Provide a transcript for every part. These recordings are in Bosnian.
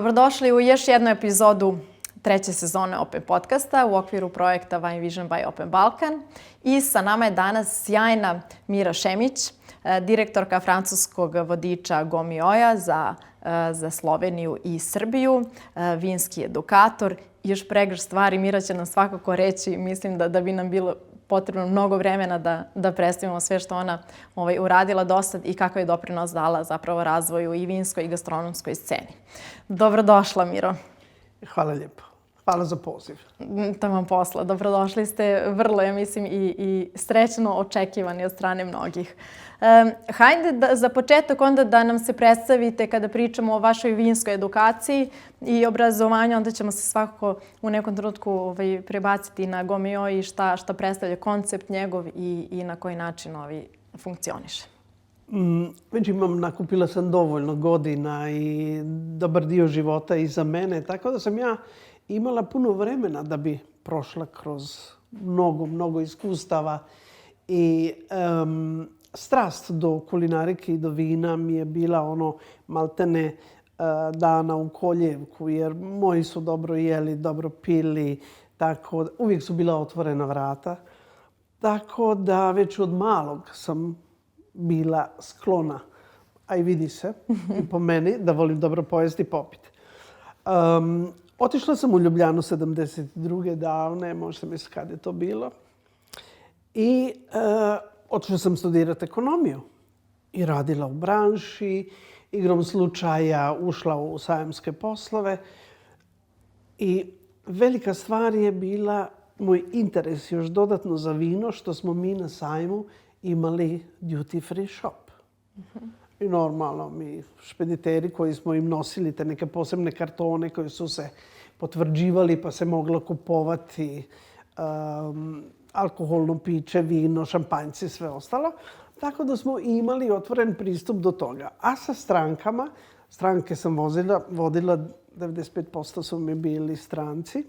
Dobrodošli u još jednu epizodu treće sezone Open podcasta u okviru projekta Wine Vision by Open Balkan. I sa nama je danas sjajna Mira Šemić, direktorka francuskog vodiča Gomioja za Sloveniju i Srbiju, vinski edukator i još pregršt stvari. Mira će nam svakako reći, mislim da bi nam bilo potrebno mnogo vremena da predstavimo sve što ona uradila do sad i kakav je doprinos dala zapravo razvoju i vinskoj i gastronomskoj sceni. Dobrodošla, Miro. Hvala lijepo. Hvala za poziv. Taman posla. Dobrodošli ste vrlo, ja mislim, i srećno očekivani od strane mnogih. Hajde za početak onda da nam se predstavite kada pričamo o vašoj vinskoj edukaciji i obrazovanju, onda ćemo se svakako u nekom trenutku prebaciti na Gomio i šta predstavlja koncept njegov i na koji način funkcioniše. Već nakupila sam dovoljno godina i dobar dio života iza mene, tako da sam ja imala puno vremena da bi prošla kroz mnogo iskustava i strast do kulinarike i do vina mi je bila maltene dana u koljevku, jer moji su dobro jeli, dobro pili, tako uvijek su bila otvorena vrata. Tako da već od malog sam bila sklona, a i vidi se i po meni, da volim dobro pojesti i popiti. Otišla sam u Ljubljanu 72. davne, možete misliti kad je to bilo. I otišla sam studirati ekonomiju i radila u branši. Igrom slučaja ušla u sajamske poslove. I velika stvar je bila moj interes još dodatno za vino, što smo mi na sajmu imali duty free shop. I normalno mi špediteri koji smo im nosili te neke posebne kartone koji su se potvrđivali pa se moglo kupovati alkoholno piće, vino, šampanjci i sve ostalo. Tako da smo imali otvoren pristup do toga. A sa strankama, stranke sam vodila, 95% su mi bili stranci,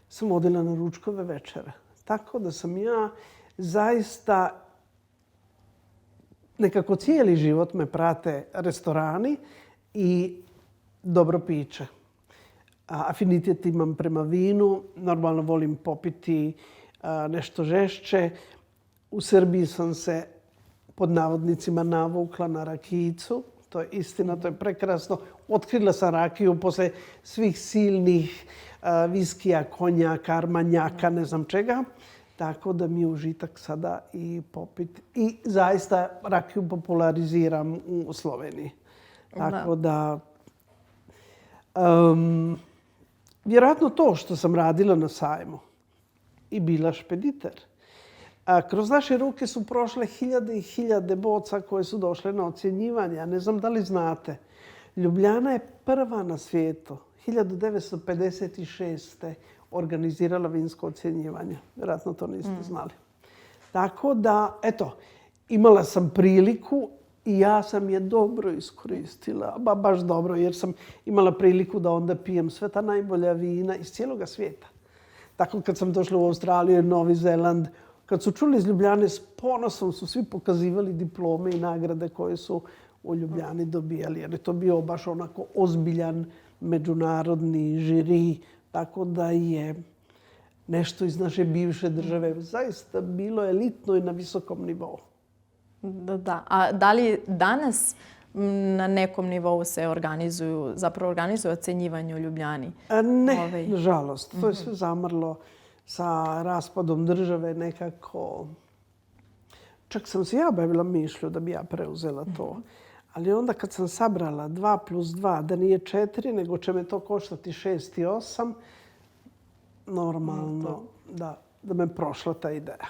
sam vodila na ručkove večere. Tako da sam ja zaista nekako cijeli život me prate restorani i dobro piće. Afinitet imam prema vinu, normalno volim popiti nešto žešće. U Srbiji sam se pod navodnicima navukla na rakijicu. To je istina, to je prekrasno. Otkrila sam rakiju posle svih silnih viskija, konjaka, armanjaka, ne znam čega. Tako da mi je užitak sada i popit. I zaista rakiju populariziram u Sloveniji. Tako da vjerojatno to što sam radila na sajmu i bila špediter. Kroz naše ruke su prošle hiljade i hiljade boca koje su došle na ocjenjivanje. Ja ne znam da li znate. Ljubljana je prva na svijetu, 1956. organizirala vinsko ocjenjivanje. Vjerojatno to niste znali. Tako da, eto, imala sam priliku i ja sam je dobro iskoristila. Baš dobro, jer sam imala priliku da onda pijem sve ta najbolja vina iz cijeloga svijeta. Tako kad sam došla u Australiju i Novi Zeland, kad su čuli iz Ljubljane, s ponosom su svi pokazivali diplome i nagrade koje su u Ljubljani dobijali. Jer je to bio baš onako ozbiljan međunarodni žiri. Tako da je nešto iz naše bivše države zaista bilo elitno i na visokom nivou. Da. A da li danas na nekom nivou se organizuju ocenjivanje u Ljubljani? Ne, nažalost. To je sve zamrlo sa raspadom države nekako. Čak sam se ja bavila mišlju da bi ja preuzela to. Ali onda kad sam sabrala 2 plus 2, da nije 4, nego će me to koštati 6 i 8, normalno da me prošla ta ideja.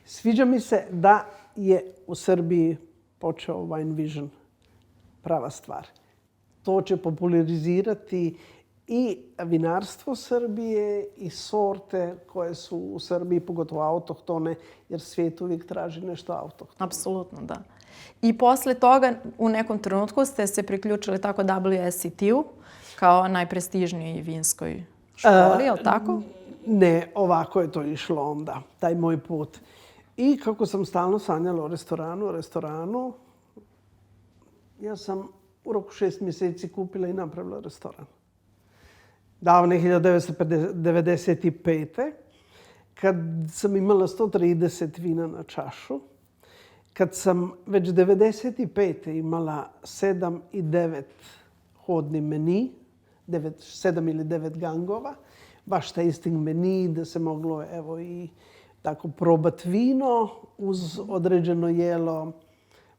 Sviđa mi se da je u Srbiji počeo Wine Vision. Prava stvar. To će popularizirati i vinarstvo Srbije i sorte koje su u Srbiji, pogotovo autohtone, jer svijet uvijek traži nešto autohtono. Apsolutno, da. I posle toga u nekom trenutku ste se priključili tako WSET-u kao najprestižnijoj vinskoj školi, je li tako? Ne, ovako je to išlo onda, taj moj put. I kako sam stalno sanjala o restoranu, ja sam u roku 6 mjeseci kupila i napravila restoran. Davne 1995. kad sam imala 130 vina na čašu, kad sam već 95. imala 7 i 9 hodni meni, 7 ili 9 gangova, baš tasting meni da se moglo evo i tako probati vino uz određeno jelo.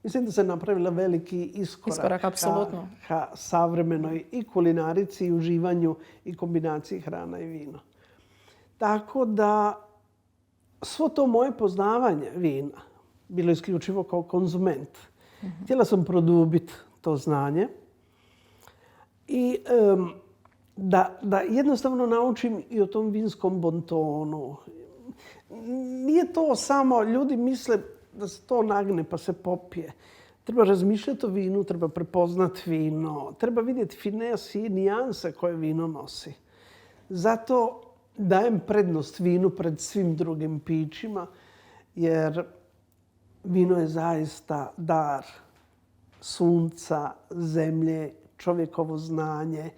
Mislim da se napravila veliki iskorak apsolutno. ka savremenoj i kulinarici, i uživanju i kombinaciji hrana i vino. Tako da svo to moje poznavanje vina bilo isključivo kao konzument. Htjela sam produbiti to znanje i da jednostavno naučim i o tom vinskom bontonu. Nije to samo, ljudi misle da se to nagne pa se popije. Treba razmišljati o vinu, treba prepoznati vino, treba vidjeti finese i nijanse koje vino nosi. Zato dajem prednost vinu pred svim drugim pićima, jer vino je zaista dar sunca, zemlje, čovjekovo znanje.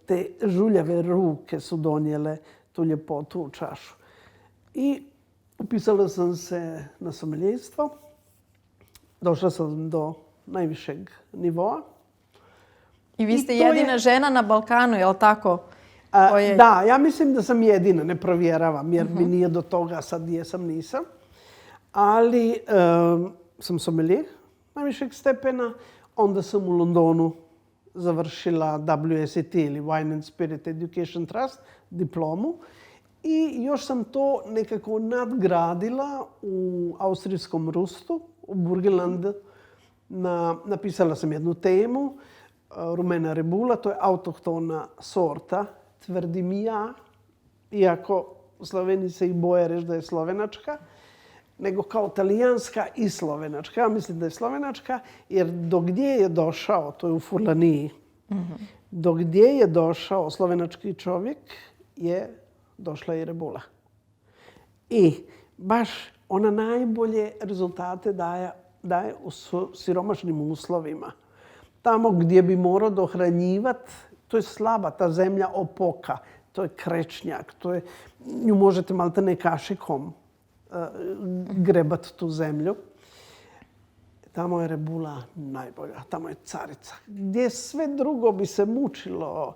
Te žuljave ruke su donijele tu ljepotu u čašu. I upisala sam se na sommelijerstvo. Došla sam do najvišeg nivoa. I vi ste jedina žena na Balkanu, je li tako? Da, ja mislim da sam jedina, ne provjeravam jer mi nije do toga sad jesam, nisam. Ali sam sommelier najvišeg stepena. Onda sam u Londonu završila WSET ili Wine and Spirit Education Trust diplomu. I još sam to nekako nadgradila u austrijskom Rustu, u Burgenlandu. Napisala sam jednu temu, Rumena Rebula, to je autohtona sorta, tvrdim ja, iako Sloveni se i boje reći da je slovenačka, nego kao talijanska i slovenačka. Ja mislim da je slovenačka, jer do gdje je došao, to je u Furlaniji, do gdje je došao slovenački čovjek je došla i Rebula. I baš ona najbolje rezultate daje u siromašnim uslovima. Tamo gdje bi morao dohranjivati, to je slaba, ta zemlja opoka, to je krečnjak, nju možete maltene kašikom grebat tu zemlju. Tamo je Rebula najbolja, tamo je carica. Gdje sve drugo bi se mučilo,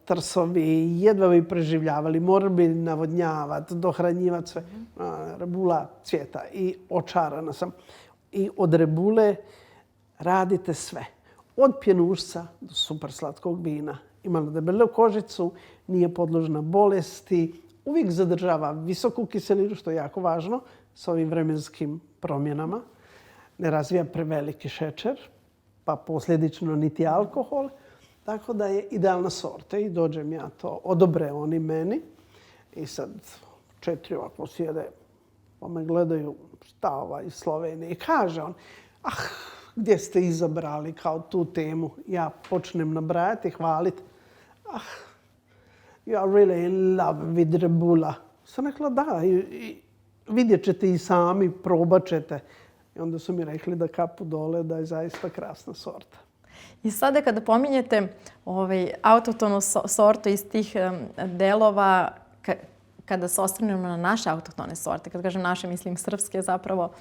trsovi, jedva bi preživljavali, morali bi navodnjavati, dohranjivati sve. Rebula cvjeta i očarana sam. I od Rebule radite sve. Od pjenušca do super slatkog vina. Ima debelu kožicu, nije podložna bolesti, uvijek zadržava visoku kiselinu, što je jako važno s ovim vremenskim promjenama. Ne razvija preveliki šećer, pa posljedično niti alkohol. Tako da je idealna sorta i dođem ja to, odobre oni meni. I sad 4 ovako sjede, pa me gledaju šta ova iz Slovenije. I kaže on, gdje ste izabrali kao tu temu? Ja počnem nabrajati, hvaliti. You are really in love with Rebula. Sam rekla da, i vidjet ćete i sami, probat ćete. I onda su mi rekli da kapu dole, da je zaista krasna sorta. I sada kada pominjete autohtonu sortu iz tih delova, kada se osvrnemo na naše autohtone sorte, kad kažem naše, mislim srpske zapravo,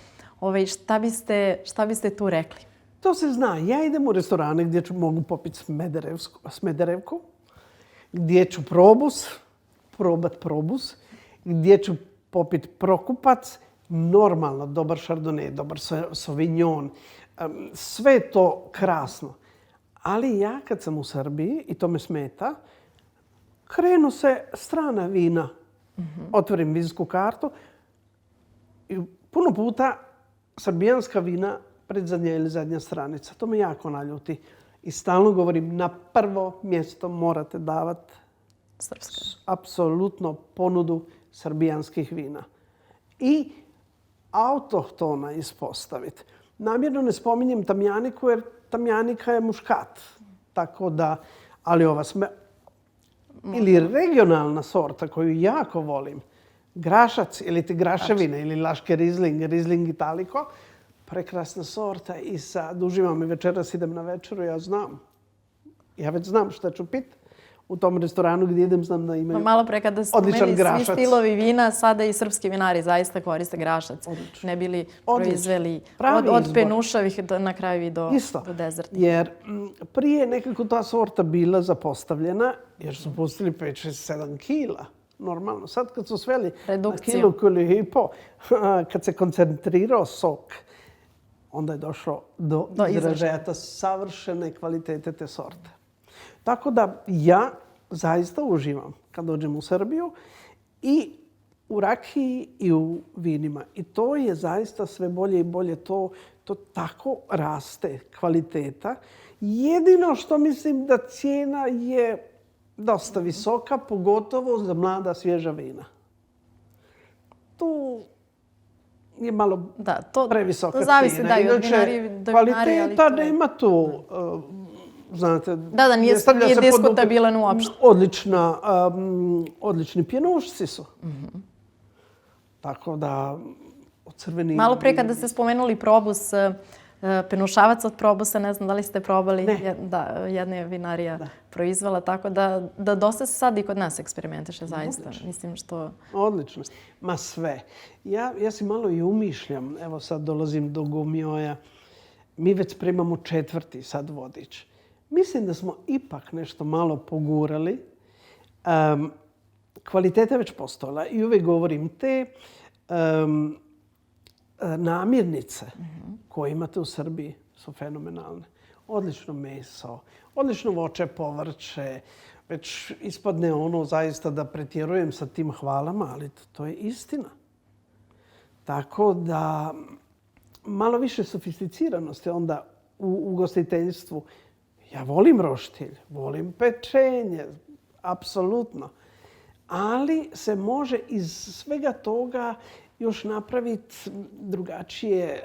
šta biste tu rekli? To se zna. Ja idem u restorane gdje mogu popiti smederevku, gdje ću probat probus, gdje ću popiti prokupac, normalno, dobar šardone, dobar sauvignon, sve je to krasno. Ali ja kad sam u Srbiji, i to me smeta, krenu se strana vina. Otvorim vinsku kartu i puno puta srbijanska vina predzadnja ili zadnja stranica. To me jako naljuti. I stalno govorim, na prvo mjesto morate davati apsolutno ponudu srbijanskih vina. I autohtona ispostaviti. Namjerno ne spominjem tamjaniku jer tamjanika je muškat. Tako da, ali ova ili regionalna sorta koju jako volim, grašac ili ti graševine ili laške Riesling, Riesling Italico, prekrasna sorta i sad uživam i večeras idem na večeru, ja već znam šta ću pit. U tom restoranu gdje idem znam da imaju Malo pre kada ste odličan spomenuli svi grašac. stilovi vina, sada i srpski vinari zaista koriste grašac. Odlično. Ne bili Odlično. proizveli Pravi od izbor. penušavih na kraju i do dezerta. Jer prije nekako ta sorta bila zapostavljena, jer su pustili 5, 6, 7 kila. Normalno. Sad kad su sveli Redukcijom. na kilu i po, kad se koncentrirao sok, onda je došlo do izražaja savršene kvalitete te sorte. Tako da ja zaista uživam kad dođem u Srbiju i u rakiji i u vinima. I to je zaista sve bolje i bolje. To tako raste kvaliteta. Jedino što mislim da cijena je dosta visoka, pogotovo za mlada svježa vina. Tu je malo previsoka cijena. To zavisi da i od vinari do vinari. Kvaliteta nema tu, znate, Da, nije diskutabilan uopšte. Odlični pjenušci su. Tako da, crveni... Malo pre kada ste spomenuli probus, penušavac od probusa, ne znam da li ste probali. Ne. Da, jedna je vinarija proizvela, tako da dosta se sad i kod nas eksperimentiše zaista. Mislim što... Odlično. Ma sve. Ja si malo i umišljam. Evo sad dolazim do Gomioja. Mi već spremamo 4. sad vodič. Mislim da smo ipak nešto malo pogurali. Kvaliteta je već postojala i uvijek govorim te namirnice koje imate u Srbiji su fenomenalne. Odlično meso, odlično voće, povrće. Već ispadne ono zaista da pretjerujem sa tim hvalama, ali to je istina. Tako da malo više sofisticiranosti onda u ugostiteljstvu. Ja volim roštilj, volim pečenje, apsolutno. Ali se može iz svega toga još napraviti drugačije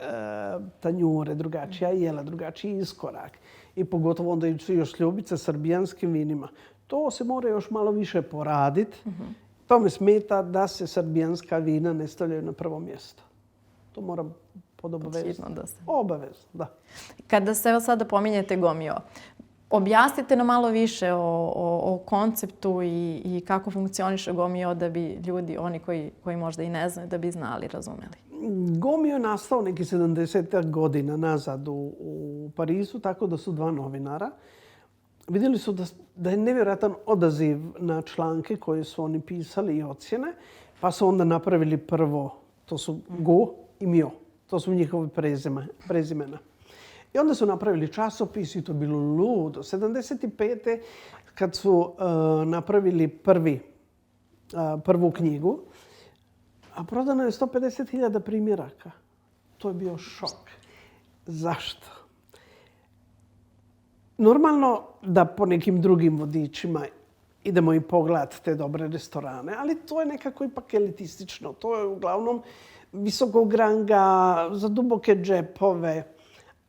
tanjure, drugačija jela, drugačiji iskorak. I pogotovo onda su još ljubice srbijanskim vinima. To se mora još malo više poraditi. To me smeta da se srbijanska vina ne stavljaju na prvo mjesto. To moram pod obavezno. Obavezno, da. Kada se evo sada pominjete Gomio, objasnite nam malo više o konceptu i kako funkcioniše Gomio da bi ljudi, oni koji možda i ne znaju, da bi znali, razumeli. Gomio je nastao neki 70 godina nazad u Parizu, tako da su 2 novinara. Vidjeli su da je nevjerojatan odaziv na članke koje su oni pisali i ocjene, pa su onda napravili prvo, to su Go i Mio. To su njihove prezimena. I onda su napravili časopis i to je bilo ludo. 75. kad su napravili prvu knjigu, a prodano je 150.000 primjeraka. To je bio šok. Zašto? Normalno da po nekim drugim vodičima idemo i pogledati te dobre restorane, ali to je nekako ipak elitistično. To je uglavnom visokog ranga, za duboke džepove.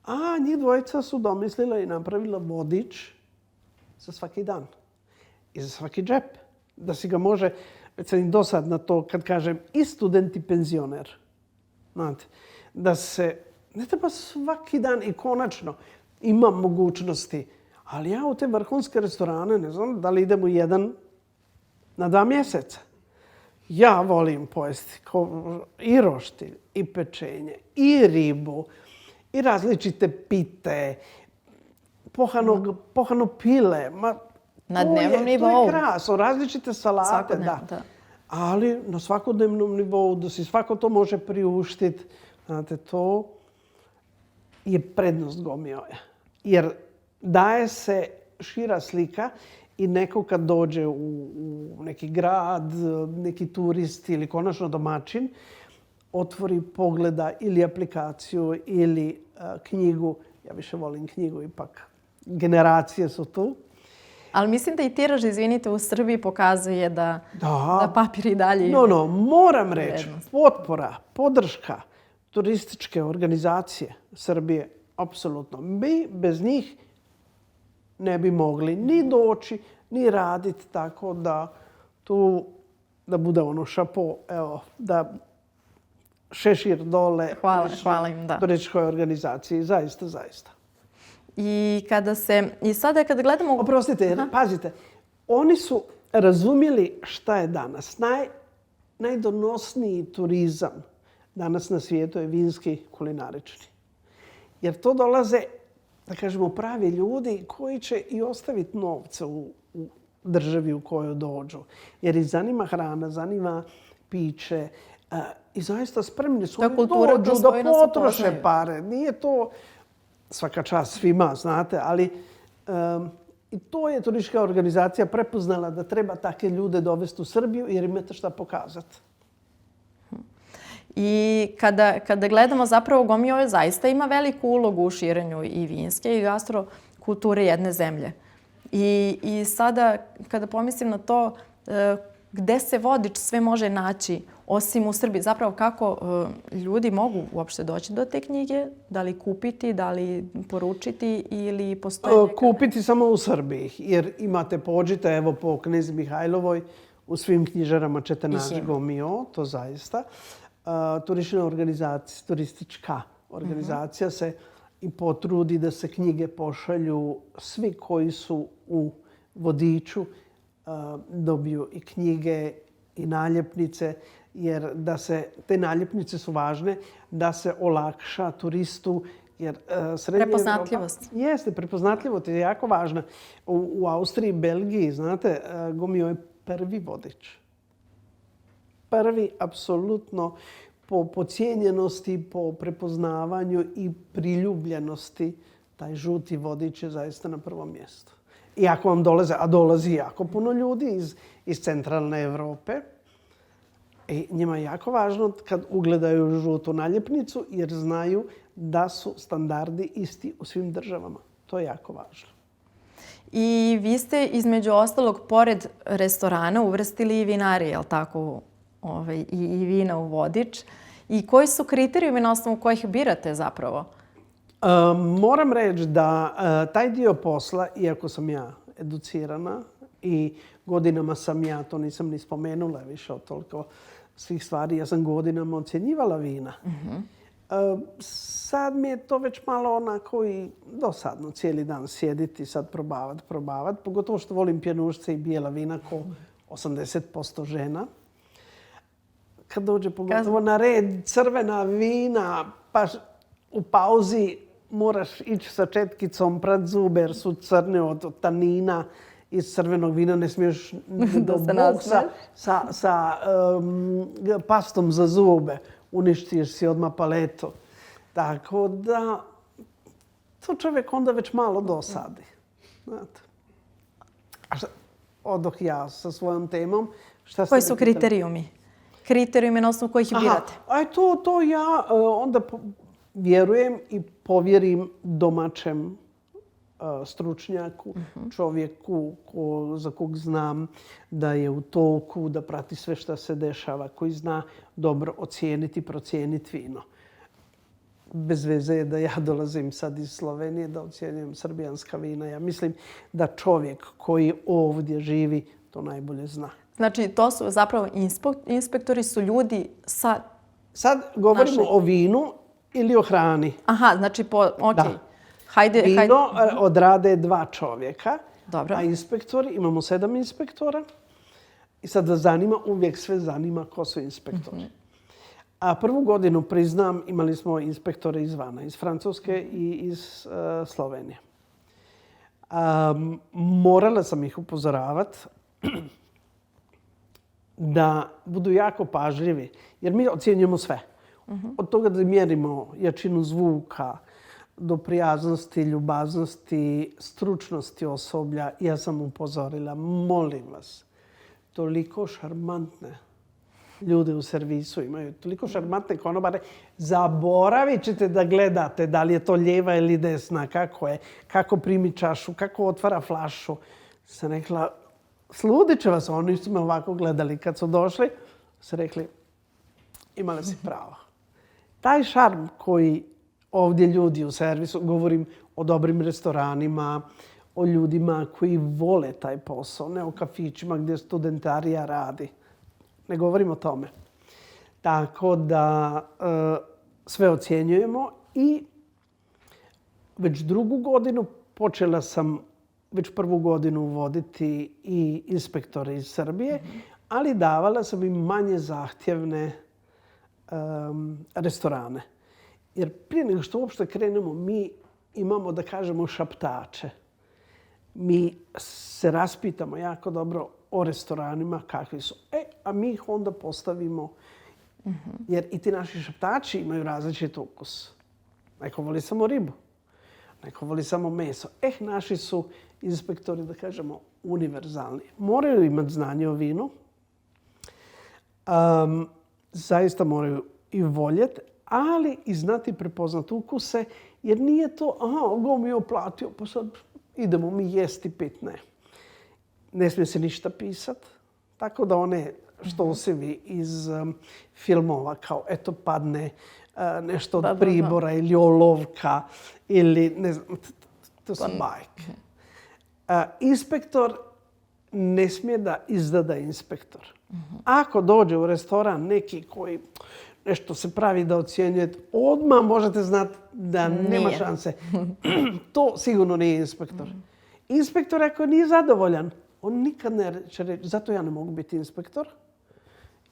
A njih dvojica su domislila i napravila vodič za svaki dan. I za svaki džep. Da si ga može, već sam im dosadna to kad kažem, i student i penzioner. Znate, da se ne treba svaki dan i konačno ima mogućnosti. Ali ja u te vrhunske restorane ne znam da li idemo jedan na 2 mjeseca. Ja volim pojesti i roštilj, i pečenje, i ribu, i različite pite, pohano pile. Na dnevnom nivou. To je krasno, različite salate, da. Ali na svakodnevnom nivou, da si svako to može priuštiti. Znate, to je prednost Gomioja. Jer daje se šira slika i neko kad dođe u neki grad, neki turist ili konačno domaćin, otvori, pogleda ili aplikaciju ili knjigu. Ja više volim knjigu, ipak generacije su tu. Ali mislim da i tiraž, izvinite, u Srbiji pokazuje da papir i dalje ima. Moram reći, potpora, podrška turističke organizacije Srbije, apsolutno. Mi bez njih ne bi mogli ni doći, ni raditi, tako da tu da bude ono šapo, evo, da šešir dole. Hvala im, da. Turističkoj organizaciji, zaista. I sada kada gledamo... Oprostite, pazite, oni su razumjeli šta je danas. Najdonosniji turizam danas na svijetu je vinski kulinarični. Jer to dolaze, da kažemo, pravi ljudi koji će i ostaviti novce u državi u kojoj dođu. Jer ih zanima hrana, zanima piće i zaista spremni su. Oni dođu da potroše pare. Nije to svaka čast svima, znate, ali i to je turistička organizacija prepoznala da treba takve ljude dovesti u Srbiju jer imate šta pokazati. I kada gledamo zapravo Gomio zaista ima veliku ulogu u širenju i vinske i gastrokulture jedne zemlje. I sada kada pomislim na to gde se vodič sve može naći osim u Srbiji, zapravo kako ljudi mogu uopšte doći do te knjige, da li kupiti, da li poručiti ili postoje neka... Kupiti samo u Srbiji, jer pođite evo po Knezi Mihajlovoj, u svim knjižarama ćete naći Gomio, to zaista. Turistička organizacija se i potrudi da se knjige pošalju svi koji su u vodiču, dobiju i knjige i naljepnice, jer te naljepnice su važne da se olakša turistu. Jer prepoznatljivost. Jeste, prepoznatljivost je jako važna. U Austriji i Belgiji, znate, Gomio je prvi vodič. Prvi, apsolutno, po cijenjenosti, po prepoznavanju i priljubljenosti, taj žuti vodič je zaista na prvom mjestu. I ako vam dolazi jako puno ljudi iz centralne Evrope, njima je jako važno kad ugledaju žutu naljepnicu jer znaju da su standardi isti u svim državama. To je jako važno. I vi ste između ostalog, pored restorana, uvrstili i vinarije, je li tako? I vina u vodič. I koji su kriterijumi na osnovu kojih birate zapravo? Moram reći da taj dio posla, iako sam ja educirana i godinama sam ja, to nisam ni spomenula više od toliko svih stvari, ja sam godinama ocjenjivala vina. Sad mi je to već malo onako i dosadno cijeli dan sjediti, sad probavati. Pogotovo što volim pjenušce i bijela vina ko 80% žena. Kad dođe pogotovo na red crvena vina, pa u pauzi moraš ići sa četkicom pred zube jer su crne od tanina iz crvenog vina. Ne smiješ do boksa sa pastom za zube. Uništiš si odmah paletu. Tako da to čovjek onda već malo dosadi. Znate. Odoh ja sa svojom temom. Koji su kriterijumi? Kriterijumi na osnovu kojih birate? To ja onda vjerujem i povjerim domaćem stručnjaku, čovjeku za kog znam da je u toku, da prati sve što se dešava, koji zna dobro ocijeniti i procijeniti vino. Bez veze je da ja dolazim sad iz Slovenije da ocjenjujem srbijanska vina. Ja mislim da čovjek koji ovdje živi to najbolje zna. Znači, to su zapravo inspektori su ljudi sa... Sad govorimo o vinu ili o hrani. Aha, znači okej. Vino odrade 2 čovjeka, Dobro. A inspektori, imamo 7 inspektora. I sad uvijek sve zanima ko su inspektori. A prvu godinu, priznam, imali smo inspektore izvana, iz Francuske i iz Slovenije. Morala sam ih upozoravati da budu jako pažljivi, jer mi ocjenjujemo sve. Od toga da mjerimo jačinu zvuka, do prijaznosti, ljubaznosti, stručnosti osoblja. Ja sam upozorila, molim vas, toliko šarmantne ljude u servisu imaju, toliko šarmantne konobare, zaboravit ćete da gledate da li je to lijeva ili desna, kako primi čašu, kako otvara flašu. Sam rekla, sludit će vas, oni su me ovako gledali. Kad su došli, su rekli, imali si pravo. Taj šarm koji ovdje ljudi u servisu, govorim o dobrim restoranima, o ljudima koji vole taj posao, ne o kafićima gdje studentarija radi. Ne govorim o tome. Tako da sve ocjenjujemo i već drugu godinu počela sam već prvu godinu voditi i inspektore iz Srbije, ali davala sam im manje zahtjevne restorane. Jer prije nego što uopšte krenemo, mi imamo, da kažemo, šaptače. Mi se raspitamo jako dobro o restoranima kakvi su. A mi ih onda postavimo. Jer i ti naši šaptači imaju različit ukus. Neko voli samo ribu, neko voli samo meso. Naši su inspektori, da kažemo, univerzalni. Moraju imati znanje o vinu. Zaista moraju i voljeti, ali i znati prepoznati ukuse, jer nije to, go mi je oplatio, pa sad idemo mi jesti pit. Ne smije se ništa pisati. Tako da one štosevi iz filmova kao eto padne nešto od pribora ili olovka ili ne znam, to su bajke. Inspektor ne smije da izda inspektor. Ako dođe u restoran neki koji nešto se pravi da ocjenjuje, odmah možete znati da nema šanse. To sigurno nije inspektor. Inspektor ako nije zadovoljan, on nikad ne će reći, zato ja ne mogu biti inspektor.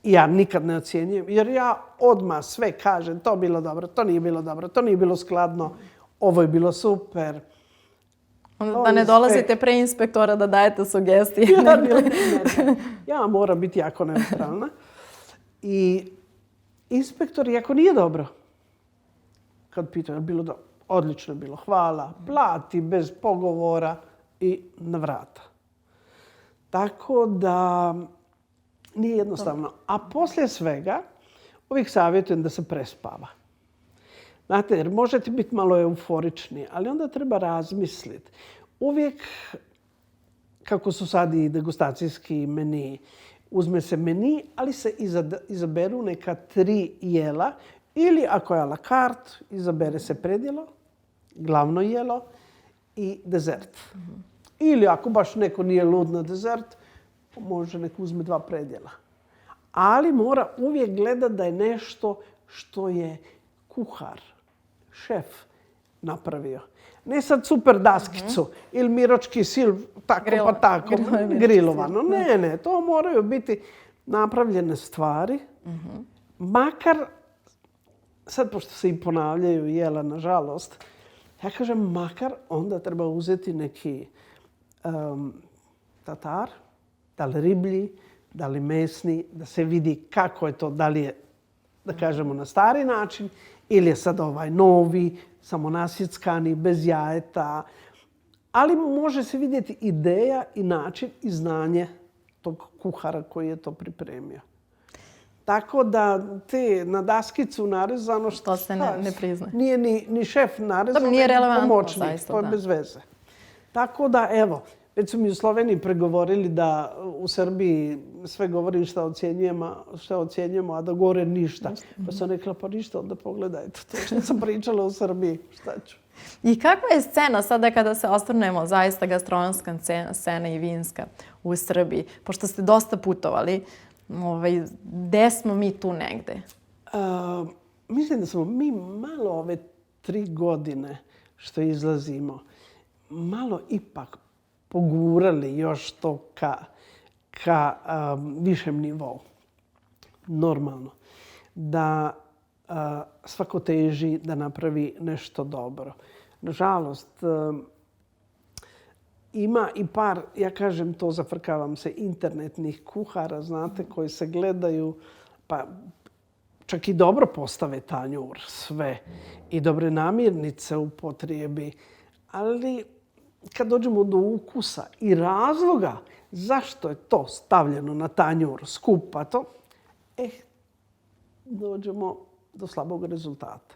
Ja nikad ne ocjenjujem, jer ja odmah sve kažem, to bilo dobro, to nije bilo dobro, to nije bilo skladno, ovo je bilo super. Da ne dolazite pre inspektora da dajete sugestije. Ja moram biti jako neutralna. I inspektor, ako nije dobro, kad pitaju, je bilo dobro, odlično je bilo, hvala, plati bez pogovora i na vrata. Tako da nije jednostavno. A poslije svega uvijek savjetujem da se prespava. Znate, jer možete biti malo euforični, ali onda treba razmisliti. Uvijek, kako su sad i degustacijski meni, uzme se meni, ali se izaberu neka 3 jela. Ili ako je a la carte, izabere se predjelo, glavno jelo i dezert. Ili ako baš neko nije lud na dezert, može neko uzme 2 predjela. Ali mora uvijek gledati da je nešto što je kuhar, šef napravio. Ne sad super daskicu ili miročki sil, tako pa tako, grilovano. Ne, to moraju biti napravljene stvari. Makar, sad pošto se i ponavljaju jela, nažalost, ja kažem makar onda treba uzeti neki tatar, da li riblji, da li mesni, da se vidi kako je to, da li je, da kažemo, na stari način ili je sad ovaj novi, samo nasjeckani, bez jajeta. Ali može se vidjeti ideja i način i znanje tog kuhara koji je to pripremio. Tako da te na daskicu narezano što se ne priznaje. Nije ni šef narezano, nije relevantno, pomoćnik, zaista, to je bez veze. Tako da, evo, već su mi u Sloveniji pregovorili da u Srbiji sve govorim što ocjenjujemo, a da gore ništa. Pa sam rekla, pa ništa, onda pogledajte to što sam pričala u Srbiji, šta ću. I kakva je scena sada kada se osvrnemo, zaista gastronomska scena i vinska u Srbiji? Pošto ste dosta putovali, gde smo mi tu negde? Mislim da smo mi malo ove 3 godine što izlazimo, malo ipak pogurali još to ka višem nivou. Normalno. Da svako teži da napravi nešto dobro. Nažalost, ima i par, ja kažem to, zafrkavam se, internetnih kuhara, znate, koji se gledaju, pa čak i dobro postave tanjur, sve. I dobre namirnice upotrijebi. Ali kad dođemo do ukusa i razloga zašto je to stavljeno na tanjur, skupato, dođemo do slabog rezultata.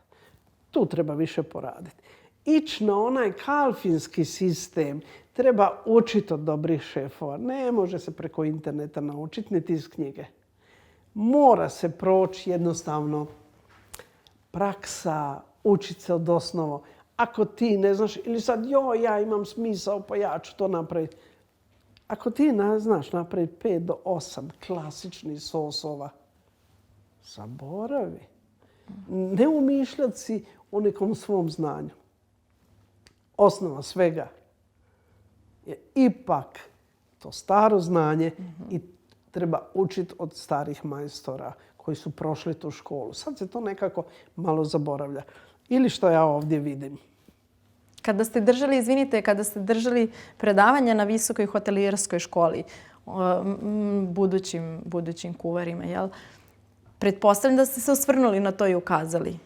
Tu treba više poraditi. Ići na onaj kalfinski sistem treba učiti od dobrih šefova. Ne može se preko interneta naučiti, niti iz knjige. Mora se proći jednostavno praksa, učiti se od osnova. Ako ti ne znaš, ili sad ja imam smisao pa ja ću to napraviti. Ako ti ne znaš napraviti 5 do 8 klasičnih sosova, Zaboravi. Ne umišljati si o nekom svom znanju. Osnova svega je ipak to staro znanje i treba učiti od starih majstora koji su prošli tu školu. Sad se to nekako malo zaboravlja. Ili što ja ovdje vidim. Kada ste držali predavanja na visokoj hotelierskoj školi budućim kuvarima, jel? Pretpostavljam da ste se osvrnuli na to i ukazali.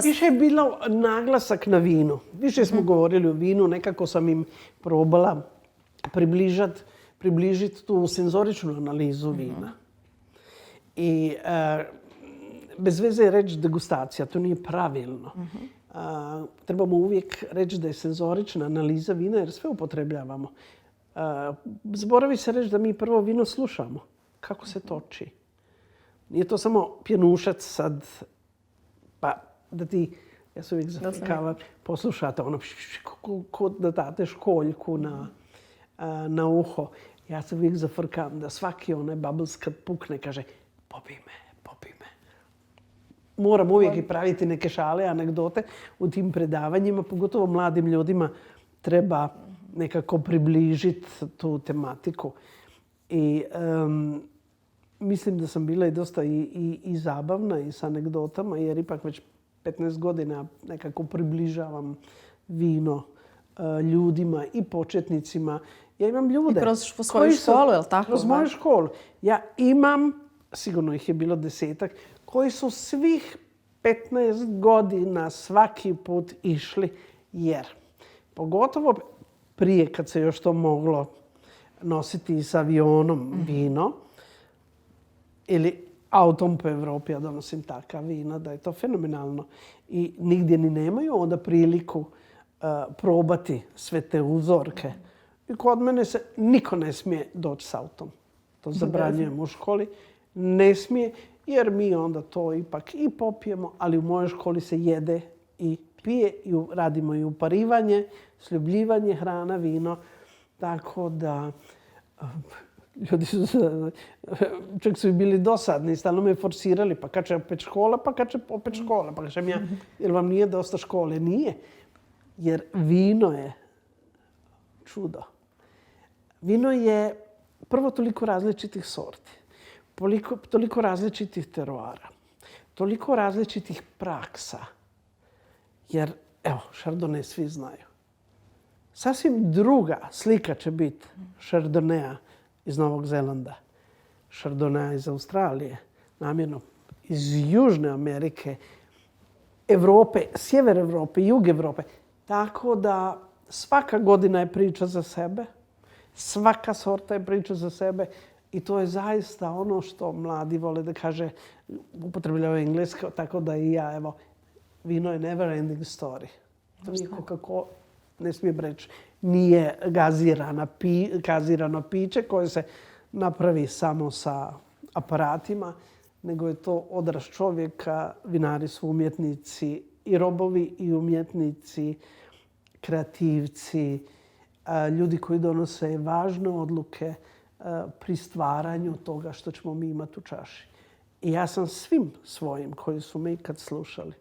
Više je bilo naglasak na vinu. Više smo govorili o vinu, nekako sam im probala približiti tu senzoričnu analizu vina. I bez veze je reći degustacija, to nije pravilno. Trebamo uvijek reći da je senzorična analiza vina jer sve upotrebljavamo. Zaboravi se reći da mi prvo vino slušamo. Kako se toči. Nije to samo pjenušac sad, pa da ti, ja se uvijek zafrkavam, poslušate ono kod da date školjku na uho. Ja se uvijek zafrkam da svaki onaj bubbles kad pukne kaže popij me. Moram uvijek i praviti neke šale, anegdote u tim predavanjima, pogotovo mladim ljudima treba nekako približiti tu tematiku. I mislim da sam bila i dosta i zabavna i s anegdotama, jer ipak već 15 godina nekako približavam vino ljudima i početnicima. Ja imam ljude. I kroz svoju školu, je li tako? Kroz moju školu. Ja imam, sigurno ih je bilo 10-ak, koji su svih 15 godina svaki put išli jer pogotovo prije kad se još to moglo nositi s avionom vino ili autom po Evropi, ja donosim takav vina, da je to fenomenalno. I nigdje ni nemaju onda priliku probati sve te uzorke. I kod mene se niko ne smije doći s autom. To zabranjujem u školi. Ne smije, jer mi onda to ipak i popijemo, ali u mojoj školi se jede i pije i radimo i uparivanje, sljubljivanje, hrana, vino. Tako da ljudi su čak su i bili dosadni, stalno me forsirali, pa kad će opet škola, pa kad će opet škola. Pa kažem ja, jer vam nije dosta škole? Nije. Jer vino je čudo. Vino je prvo toliko različitih sorti, toliko različitih teroara, toliko različitih praksa. Jer, evo, Chardonnay svi znaju. Sasvim druga slika će biti Chardonnaya iz Novog Zelanda, Chardonnaya iz Australije, namjerno iz Južne Amerike, Evrope, sjever Evrope, jug Evrope. Tako da svaka godina je priča za sebe, svaka sorta je priča za sebe i to je zaista ono što mladi vole da kaže, upotrebljavaju englesko, tako da i ja, evo, vino je never ending story. To nikako ne smije reći. Nije gazirano piće koje se napravi samo sa aparatima, nego je to odraz čovjeka. Vinari su umjetnici i robovi i umjetnici, kreativci, ljudi koji donose važne odluke pri stvaranju toga što ćemo mi imati u čaši. I ja sam svim svojim koji su me ikad slušali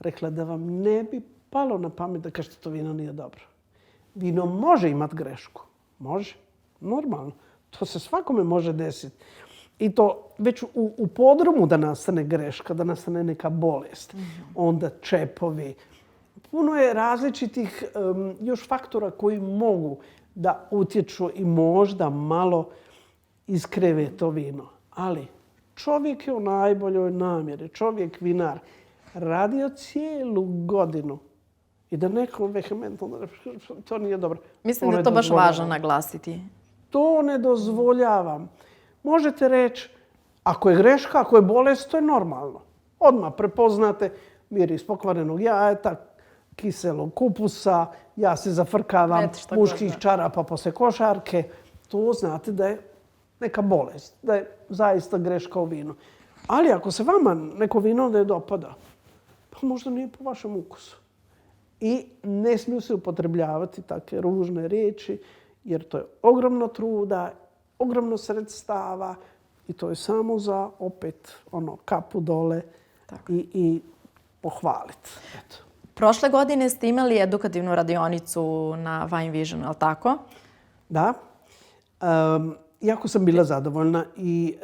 rekla da vam ne bi palo na pamet da kažete to vino nije dobro. Vino može imati grešku. Može. Normalno. To se svakome može desiti. I to već u podrumu da nastane greška, da nastane neka bolest. Onda čepovi. Puno je različitih još faktora koji mogu da utječu i možda malo iskreve to vino. Ali čovjek je u najboljoj namjeri. Čovjek vinar radio cijelu godinu i da neko vehementno, to nije dobro. Mislim da je to baš važno naglasiti. To ne dozvoljavam. Možete reći, ako je greška, ako je bolest, to je normalno. Odmah prepoznate miris pokvarenog jajeta, kiselog kupusa, ja se zafrkavam muških čarapa poslije košarke. To znate da je neka bolest, da je zaista greška u vinu. Ali ako se vama neko vino ne dopada, pa možda nije po vašem ukusu. I ne smiju se upotrebljavati takve ružne riječi, jer to je ogromno truda, ogromno sredstava I to je samo za opet kapu dole i pohvaliti. Eto. Prošle godine ste imali edukativnu radionicu na Vine Vision, je li tako? Da. Jako sam bila zadovoljna i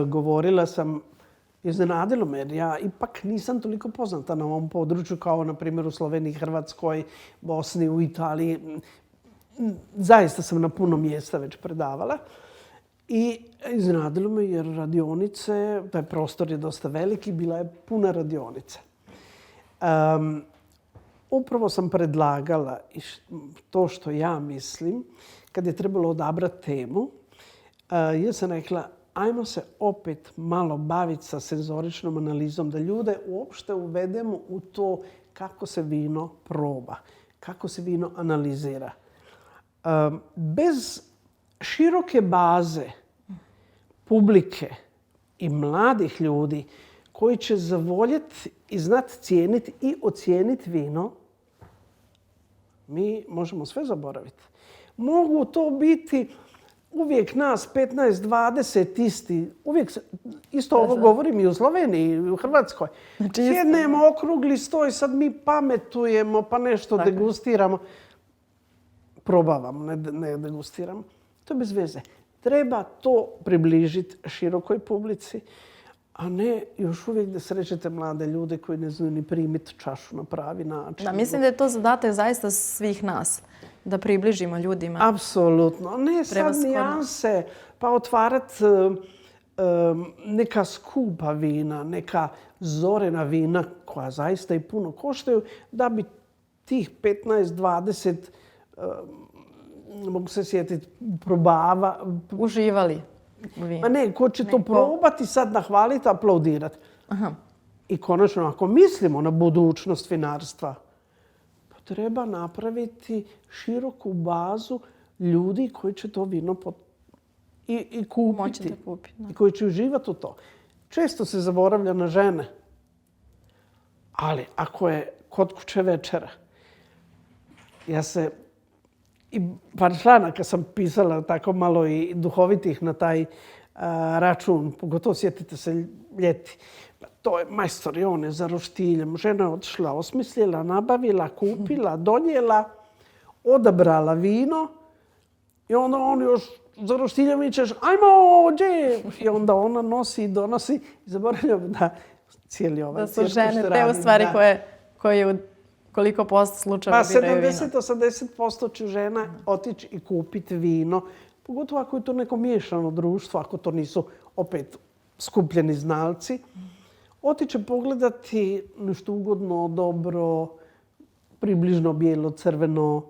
govorila sam, iznenadilo me jer ja ipak nisam toliko poznata na ovom području kao na primjer u Sloveniji, Hrvatskoj, Bosni, u Italiji. Zaista sam na puno mjesta već predavala. I iznenadilo me jer radionice, taj prostor je dosta veliki, bila je puna radionica. Upravo sam predlagala to što ja mislim, kad je trebalo odabrati temu, ja sam rekla, ajmo se opet malo baviti sa senzoričnom analizom, da ljude uopšte uvedemo u to kako se vino proba, kako se vino analizira. Bez široke baze publike i mladih ljudi koji će zavoljeti i znati cijeniti i ocijeniti vino, mi možemo sve zaboraviti. Mogu to biti uvijek nas 15-20 isti. Uvijek isto ovo govorim i u Sloveniji i u Hrvatskoj. Sjednemo okrugli stoj, sad mi pametujemo pa nešto degustiramo. Probavamo, ne degustiramo. To je bez veze. Treba to približiti širokoj publici, a ne još uvijek da srećete mlade ljude koji ne znaju ni primiti čašu na pravi način. Da, mislim da je to zadatak zaista svih nas, da približimo ljudima. Apsolutno. Ne sad nijanse, pa otvarati neka skupa vina, neka zorena vina koja zaista i puno koštaju, da bi tih 15-20 mogu se sjetiti, uživali u vinu. Ma ne, ko će to probati, sad nahvaliti, aplaudirati. I konačno, ako mislimo na budućnost vinarstva, pa treba napraviti široku bazu ljudi koji će to vino i kupiti. I koji će uživati u to. Često se zaboravlja na žene. Ali ako je kod kuće večera, ja se i par članaka sam pisala tako malo i duhovitih na taj račun, pogotovo sjetite se ljeti. To je majstorione za roštiljem. Žena je otišla, osmislila, nabavila, kupila, donijela, odabrala vino i onda on još za roštiljem vičeš ajmo, gdje? I onda ona nosi i donosi. I zaboravljam da cijeli ovaj cirkus što radim. Da su žene te u stvari koje koliko posto slučajeva biraju vino? 70-80% će žena otići i kupiti vino. Pogotovo ako je to neko miješano društvo, ako to nisu opet skupljeni znalci. Otiće pogledati nešto ugodno, dobro, približno bijelo, crveno,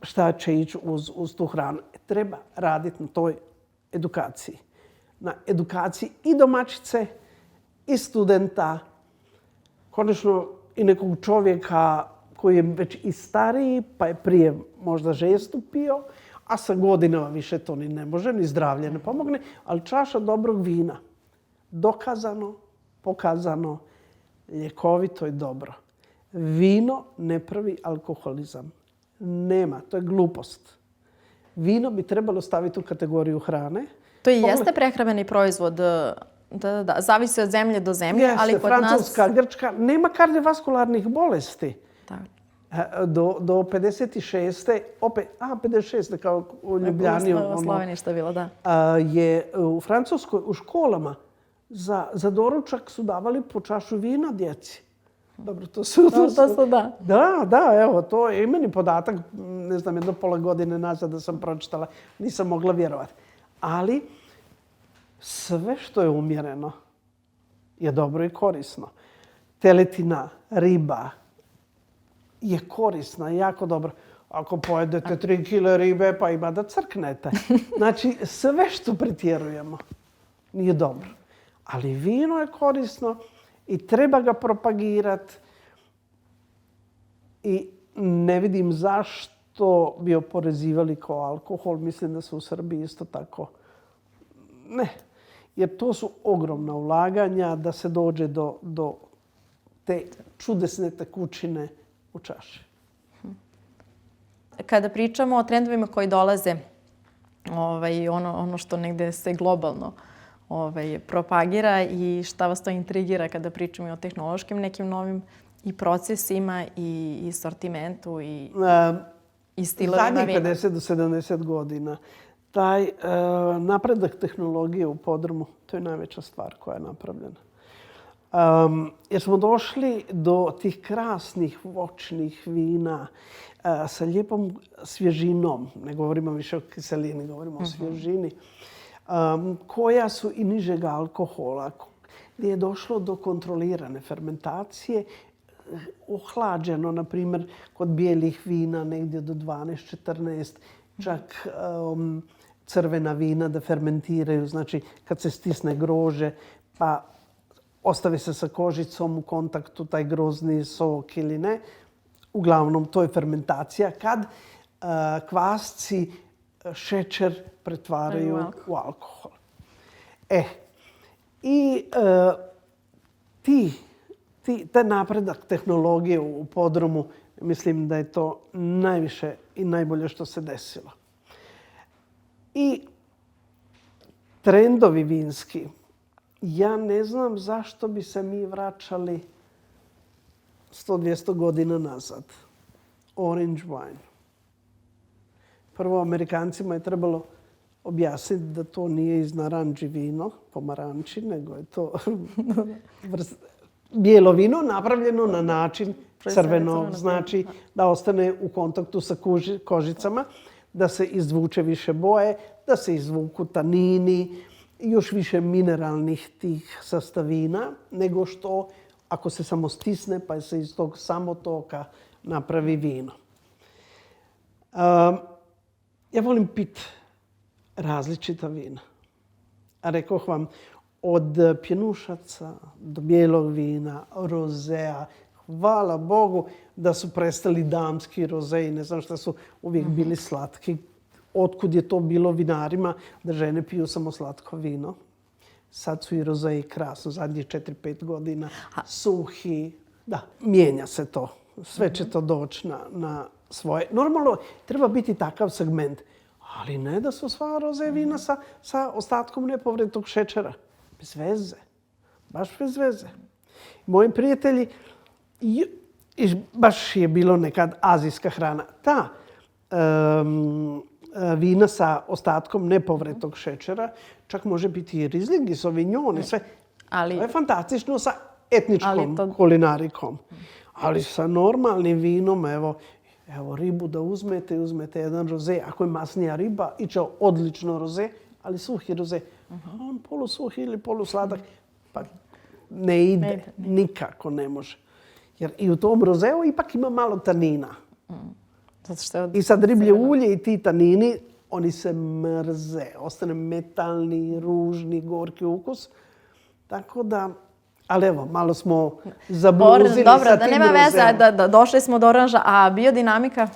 šta će ići uz tu hranu. Treba raditi na toj edukaciji. Na edukaciji i domaćice, i studenta, konačno i nekog čovjeka koji je već i stariji, pa je prije možda žestu pio, a sa godinama više to ni ne može, ni zdravlje ne pomogne, ali čaša dobrog vina. Dokazano, pokazano, ljekovito i dobro. Vino ne pravi alkoholizam. Nema, to je glupost. Vino bi trebalo staviti u kategoriju hrane. To i jeste prehrambeni proizvod, da, zavisi od zemlje do zemlje, ali kod nas... Francuska, Grčka, nema kardiovaskularnih bolesti. Tak. Do 56. opet, 56. kao u Ljubljani. U Sloveniji što je bilo, da. Je u Francuskoj u školama za doručak su davali po čašu vina djeci. Dobro, to su da. Da, evo, to je i meni podatak, ne znam, jedno pola godine nazad da sam pročitala, nisam mogla vjerovati. Ali sve što je umjereno je dobro i korisno. Teletina, riba je korisna, jako dobro. Ako pojedete 3 kile ribe, pa ima da crknete. Znači, sve što pretjerujemo nije dobro. Ali vino je korisno i treba ga propagirati. I ne vidim zašto bi oporezivali kao alkohol. Mislim da se u Srbiji isto tako ne. Jer to su ogromna ulaganja da se dođe do te čudesne tekućine u čaši. Kada pričamo o trendovima koji dolaze, ono što negde se globalno propagira i šta vas to intrigira kada pričamo i o tehnološkim nekim novim i procesima i sortimentu i stilovima Zadnjih vina? 50 do 70 godina taj napredak tehnologije u podrumu, to je najveća stvar koja je napravljena. Jer smo došli do tih krasnih voćnih vina sa lijepom svježinom, ne govorimo više o kiselini, govorimo o svježini, koja su i nižeg alkohola, gdje je došlo do kontrolirane fermentacije, ohlađeno, na primjer, kod bijelih vina negdje do 12-14, čak crvena vina da fermentiraju, znači kad se stisne grože, pa ostavi se sa kožicom u kontaktu taj grozni sok ili ne. Uglavnom, to je fermentacija kad kvasci šećer pretvaraju u alkohol. I taj napredak tehnologije u podrumu, mislim da je to najviše i najbolje što se desilo. I trendovi vinski, ja ne znam zašto bi se mi vraćali 100-200 godina nazad. Orange wine. Prvo, Amerikancima je trebalo objasniti da to nije iz naranči vino, pomaranči, nego je to bijelo vino napravljeno na način crveno. Znači da ostane u kontaktu sa kožicama, da se izvuče više boje, da se izvuku tanini, još više mineralnih tih sastavina, nego što ako se samo stisne pa se iz tog samotoka napravi vino. Ja volim pit različita vina. A rekoh vam, od pjenušaca do bijelog vina, rozea. Hvala Bogu da su prestali damski rozeji, ne znam šta su uvijek bili slatki. Otkud je to bilo vinarima da žene piju samo slatko vino. Sad su i rozeji krasno, zadnjih 4-5 godina, suhi. Da, mijenja se to. Sve će to doći na svoje. Normalno, treba biti takav segment. Ali ne da su sva roze vina sa ostatkom nepovrednog šećera. Bez veze. Baš bez veze. Moji prijatelji, baš je bilo nekad azijska hrana. Ta vina sa ostatkom nepovrednog šećera, čak može biti i Riesling i Sauvignon i sve. To je fantastično sa etničkom kulinarikom. Ali sa normalnim vinom, evo ribu da uzmete jedan roze. Ako je masnija riba, iće odlično roze, ali suhi roze. On polusuhi ili polusladak, pa ne ide. Nikako ne može. Jer i u tom rozeu ipak ima malo tanina. I sad riblje ulje i ti tanini, oni se mrze. Ostane metalni, ružni, gorki ukus. Tako da, ali evo, malo smo zabluzili sa tim rozeom. Dobro, da nema veze, da došli smo do oranža, a biodinamika?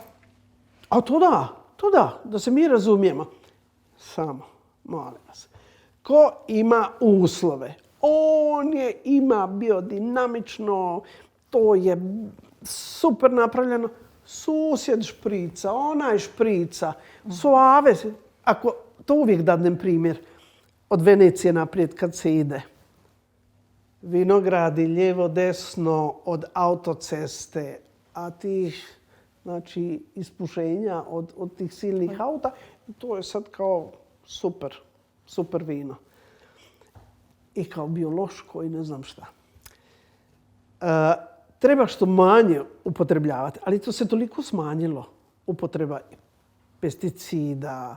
A to da se mi razumijemo. Samo, molim vas. Ko ima uslove? On je ima biodinamično, to je super napravljeno. Susjed šprica, onaj šprica, suave. Ako, to uvijek dadnem primjer od Venecije naprijed kad se ide. Vinogradi lijevo, desno od autoceste, a tih ispušenja od tih silnih auta, to je sad kao super vino. I kao biološko i ne znam šta. Treba što manje upotrebljavati, ali to se toliko smanjilo. Upotreba pesticida,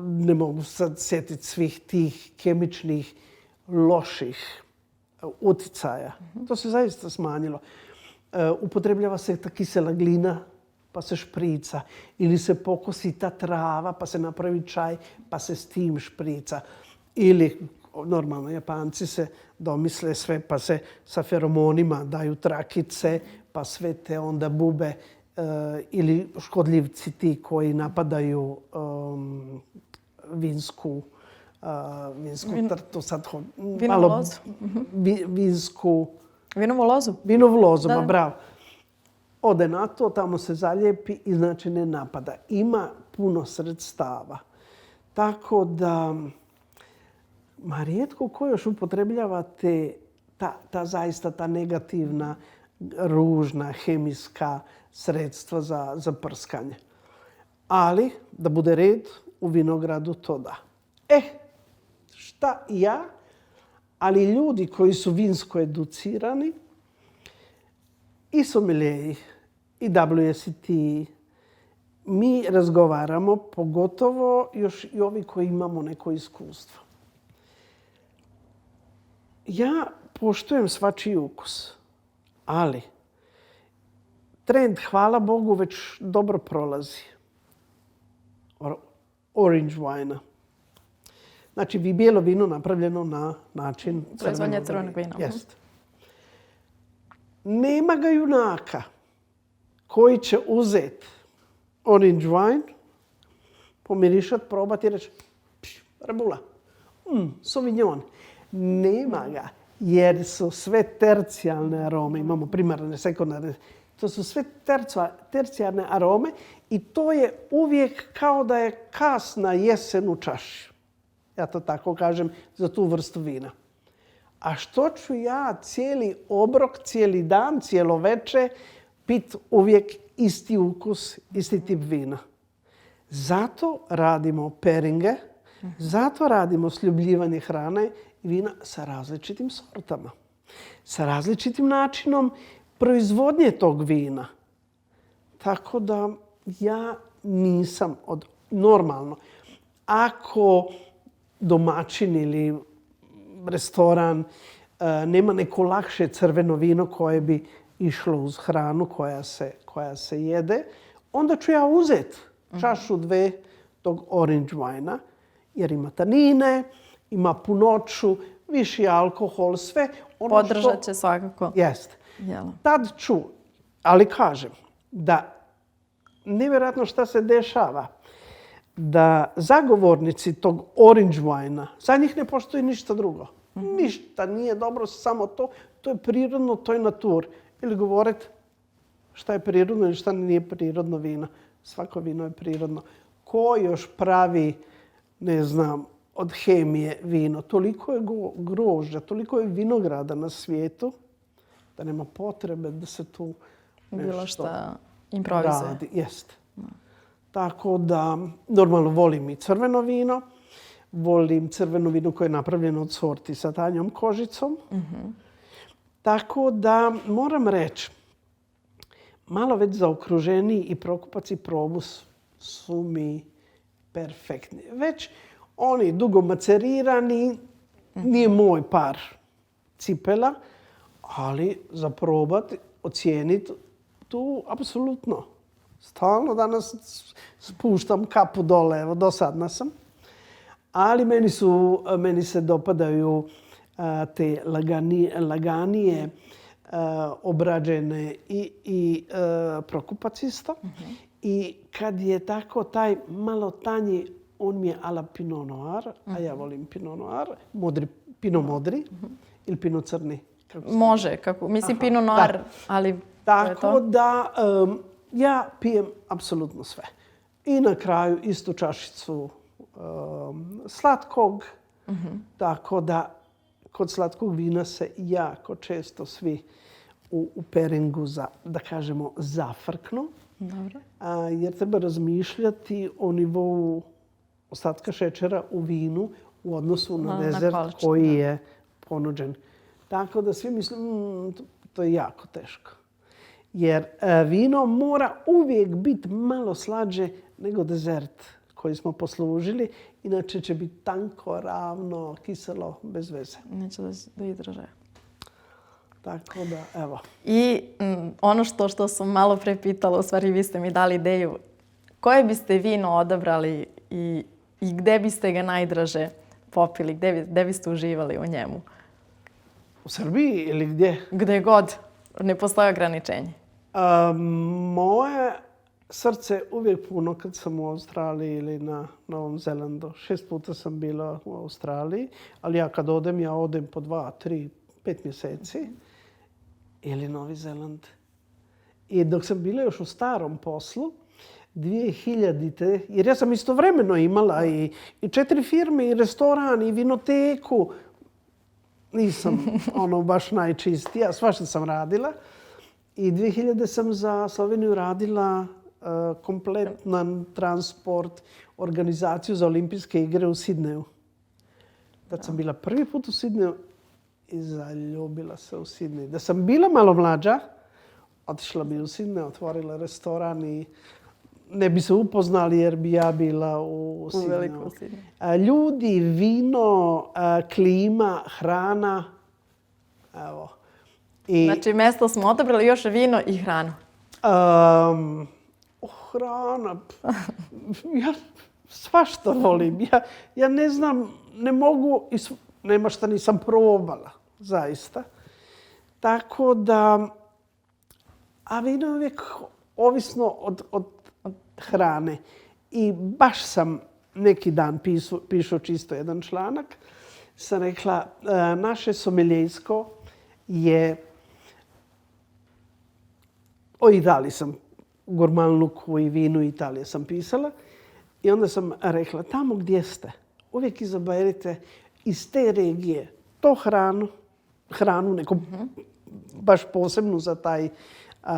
ne mogu sad sjetiti svih tih kemičnih loših utjecaja. To se zaista smanjilo. Upotrebljava se ta kisela glina, pa se šprica. Ili se pokosi ta trava, pa se napravi čaj, pa se s tim šprica. Ili, normalno, Japanci se domisle sve, pa se sa feromonima daju trakice, pa sve te onda bube ili škodljivci ti koji napadaju vinsku trtu. Vinovu lozu. Vinovu lozu, bravo. Ode na to, tamo se zalijepi i znači ne napada. Ima puno sredstava. Tako da ma rijetko ko još upotrebljava ta zaista ta negativna, ružna, hemijska sredstva za prskanje. Ali, da bude red, u vinogradu to da. Šta ja, ali ljudi koji su vinsko educirani, i sommelieri, i WSET, mi razgovaramo, pogotovo još i ovi koji imamo neko iskustvo. Ja poštujem svačiji ukus, ali trend, hvala Bogu, već dobro prolazi. Orange wine. Znači, bijelo vino napravljeno na način proizvodnje crvenog vina. Jest. Nema ga junaka koji će uzeti orange wine, pomirišat, probati i reći rebula, sauvignon. Nema ga, jer su sve tercijalne arome. Imamo primarne, sekundarne. To su sve tercijarne arome i to je uvijek kao da je kasna jesen u čaši. Ja to tako kažem za tu vrstu vina. A što ću ja cijeli obrok, cijeli dan, cijelo veče pit uvijek isti ukus, isti tip vina. Zato radimo pairinge, zato radimo sljubljivanje hrane i vina sa različitim sortama. Sa različitim načinom proizvodnje tog vina. Tako da ja nisam normalno. Ako domaćin ili restoran nema neko lakše crveno vino koje bi išlo uz hranu koja se jede, onda ću ja uzeti čašu 2 tog orange wine-a, jer ima tanine, ima punoću, viši alkohol, sve. Podržat će svakako. Jest. Tad ću, ali kažem da nevjerojatno šta se dešava, da zagovornici tog orange wine-a, za njih ne postoji ništa drugo. Ništa nije dobro, samo to. To je prirodno, to je natur. Ili govoriti šta je prirodno ili šta nije prirodno vino. Svako vino je prirodno. Ko još pravi, ne znam, od hemije vino? Toliko je grožđa, toliko je vinograda na svijetu da nema potrebe da se tu nešto bilo šta improvizuje. Radi. Jest. Tako da, normalno volim i crveno vino. Volim crveno vino koje je napravljeno od sorti sa tanjom kožicom. Tako da, moram reći, malo već zaokruženi i Prokupac i Probus su mi perfektni. Već oni dugo macerirani, nije moj par cipela, ali za probati, ocijeniti, tu apsolutno. Stalno danas spuštam kapu dole, evo dosadna sam. Ali meni se dopadaju te laganije, obrađene i Prokupac isto. I kad je tako taj malo tanji, on mi je ala Pinot Noir, a ja volim Pinot Noir, Pinot modri ili Pinot crni. Može, mislim Pinot Noir, ali tako da ja pijem apsolutno sve. I na kraju istu čašicu slatkog. Tako da kod slatkog vina se jako često svi u pairingu, da kažemo, zafrknu. Dobro. Jer treba razmišljati o nivou ostatka šećera u vinu u odnosu na dezert koji je ponuđen. Tako da svi mislim, to je jako teško. Jer vino mora uvijek biti malo slađe nego dezert koji smo poslužili. Inače će biti tanko, ravno, kiselo, bez veze. Neće da izdrže. Tako da, evo. I ono što sam malo pre pitala, u stvari vi ste mi dali ideju, koje biste vino odabrali i gde biste ga najdraže popili, gde biste uživali u njemu? U Srbiji ili gdje? Gde god. Ne postoje ograničenje. Moje srce uvijek puno kad sam u Australiji ili na Novom Zelandu. 6 puta sam bila u Australiji, ali ja kad odem po 2, 3, 5 mjeseci. Ili Novi Zeland. I dok sam bila još u starom poslu, 2000. Jer ja sam istovremeno imala i 4 firme, i restoran, i vinoteku. Nisam baš najčistija, svašta sam radila. I 2000 sam za Sloveniju radila kompletan transport, organizaciju za olimpijske igre u Sidneju. Tad sam bila prvi put u Sidneju i zaljubila se u Sidnej. Da sam bila malo mlađa, otišla bi u Sidnej, otvorila restoran i ne bi se upoznali jer bi ja bila u Sidneju. Ljudi, vino, klima, hrana. Evo. Znači, mjesto smo odabrali još vino i hranu. Hrana. Ja svašta volim. Ja ne znam, ne mogu, nema šta nisam probala, zaista. Tako da, a vino je uvijek ovisno od hrane. I baš sam neki dan pišao čisto jedan članak. Sam rekla, naše someljejsko je, o Italiji sam, gurmanluku i vinu Italije sam pisala. I onda sam rekla, tamo gdje ste, uvijek izaberite iz te regije to hranu neku baš posebnu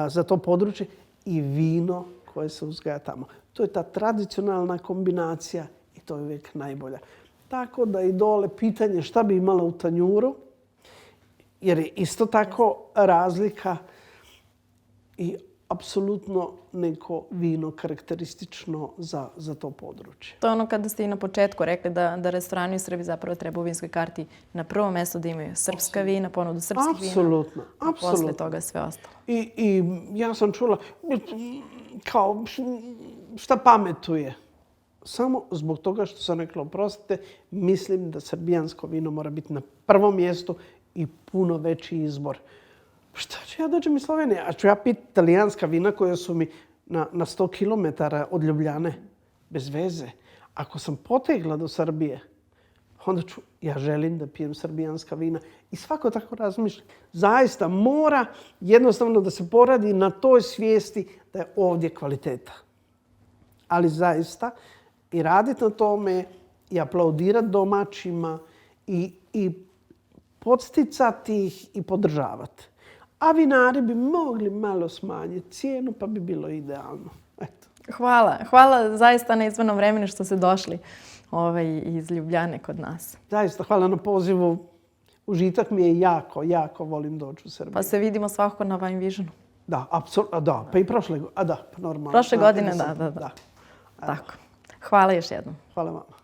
za to područje i vino koje se uzgaja tamo. To je ta tradicionalna kombinacija i to je uvijek najbolja. Tako da i dole pitanje šta bi imala u tanjuru, jer je isto tako razlika i apsolutno neko vino karakteristično za to područje. To je ono kada ste i na početku rekli da restorani u Srbiji zapravo treba u vinskoj karti na prvom mjestu da imaju srpska vina, ponudu srpskih vina. Apsolutno. A posle toga sve ostalo. I ja sam čula kao šta pametuje. Samo zbog toga što sam rekla, oprostite, mislim da srbijansko vino mora biti na prvom mjestu i puno veći izbor. Šta ću ja dođem iz Slovenije? A ću ja piti italijanska vina koja su mi na 100 km od Ljubljane? Bez veze. Ako sam potegla do Srbije, onda ja želim da pijem srbijanska vina. I svako tako razmišlja. Zaista mora jednostavno da se poradi na toj svijesti da je ovdje kvaliteta. Ali zaista i raditi na tome i aplaudirati domaćima i podsticati ih i podržavati. A vinari bi mogli malo smanjiti cijenu pa bi bilo idealno. Eto. Hvala zaista na izvornom vremenu što ste došli iz Ljubljane kod nas. Zaista, hvala na pozivu. Užitak mi je jako volim doći u Srbiju. Pa se vidimo svakako na Wine Visionu. Da, apsolutno, da. Pa i prošle godine, normalno. Prošle godine, da. Tako. Hvala još jednom. Hvala vama.